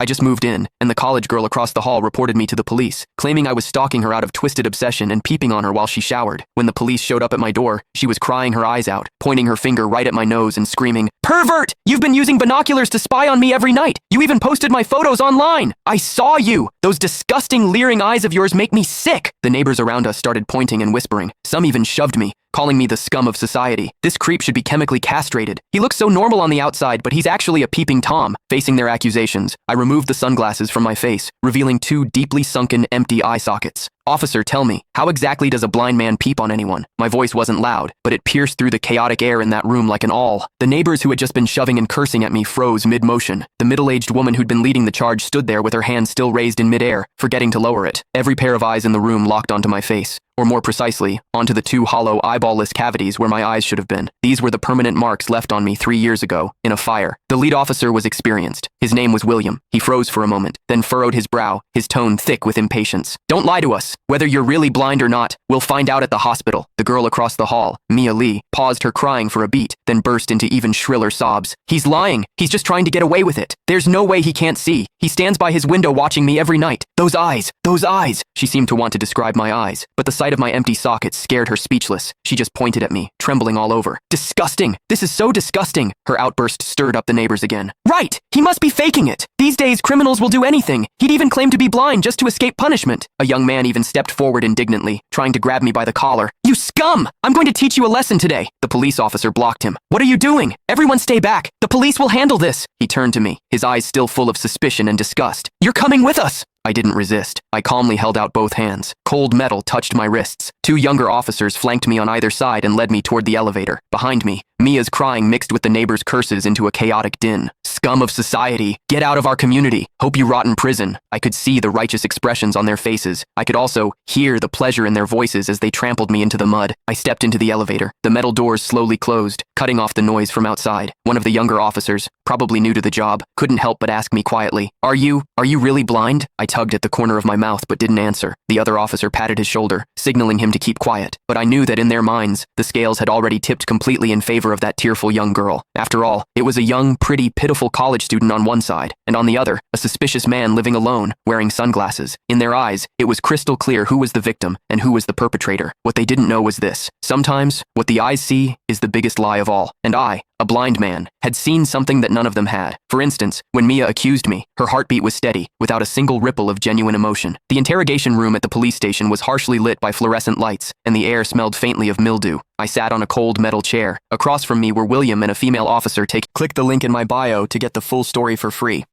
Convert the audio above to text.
I just moved in, and the college girl across the hall reported me to the police, claiming I was stalking her out of twisted obsession and peeping on her while she showered. When the police showed up at my door, she was crying her eyes out, pointing her finger right at my nose and screaming, "Pervert! You've been using binoculars to spy on me every night! You even posted my photos online! I saw you! Those disgusting, leering eyes of yours make me sick!" The neighbors around us started pointing and whispering. Some even shoved me, calling me the scum of society. This creep should be chemically castrated. He looks so normal on the outside, but he's actually a peeping Tom. Facing their accusations, I removed the sunglasses from my face, revealing two deeply sunken, empty eye sockets. "Officer, tell me, how exactly does a blind man peep on anyone?" My voice wasn't loud, but it pierced through the chaotic air in that room like an awl. The neighbors who had just been shoving and cursing at me froze mid-motion. The middle-aged woman who'd been leading the charge stood there with her hand still raised in mid-air, forgetting to lower it. Every pair of eyes in the room locked onto my face, or more precisely, onto the two hollow, eyeball-less cavities where my eyes should have been. These were the permanent marks left on me 3 years ago, in a fire. The lead officer was experienced. His name was William. He froze for a moment, then furrowed his brow, his tone thick with impatience. "Don't lie to us. Whether you're really blind or not, we'll find out at the hospital." The girl across the hall, Mia Lee, paused her crying for a beat, then burst into even shriller sobs. "He's lying. He's just trying to get away with it. There's no way he can't see. He stands by his window watching me every night. Those eyes, those eyes." She seemed to want to describe my eyes, but the sight of my empty sockets scared her speechless. She just pointed at me, trembling all over. "Disgusting! This is so disgusting!" Her outburst stirred up the neighbors again. "Right! He must be faking it! These days, criminals will do anything. He'd even claim to be blind just to escape punishment." A young man even stepped forward indignantly, trying to grab me by the collar. "You scum! I'm going to teach you a lesson today." The police officer blocked him. "What are you doing? Everyone stay back. The police will handle this." He turned to me, his eyes still full of suspicion and disgust. "You're coming with us." I didn't resist. I calmly held out both hands. Cold metal touched my wrists. Two younger officers flanked me on either side and led me toward the elevator. Behind me, Mia's crying mixed with the neighbors' curses into a chaotic din. "Scum of society! Get out of our community! Hope you rot in prison!" I could see the righteous expressions on their faces. I could also hear the pleasure in their voices as they trampled me into the mud. I stepped into the elevator. The metal doors slowly closed, cutting off the noise from outside. One of the younger officers, probably new to the job, couldn't help but ask me quietly, Are you really blind?" I tugged at the corner of my mouth but didn't answer. The other officer patted his shoulder, signaling him to keep quiet. But I knew that in their minds, the scales had already tipped completely in favor of that tearful young girl. After all, it was a young, pretty, pitiful college student on one side, and on the other, a suspicious man living alone, wearing sunglasses. In their eyes, it was crystal clear who was the victim and who was the perpetrator. What they didn't know was this: sometimes, what the eyes see is the biggest lie of all. And I, a blind man, had seen something that none of them had. For instance, when Mia accused me, her heartbeat was steady, without a single ripple of genuine emotion. The interrogation room at the police station was harshly lit by fluorescent lights, and the air smelled faintly of mildew. I sat on a cold metal chair. Across from me were William and a female officer. Click the link in my bio to get the full story for free.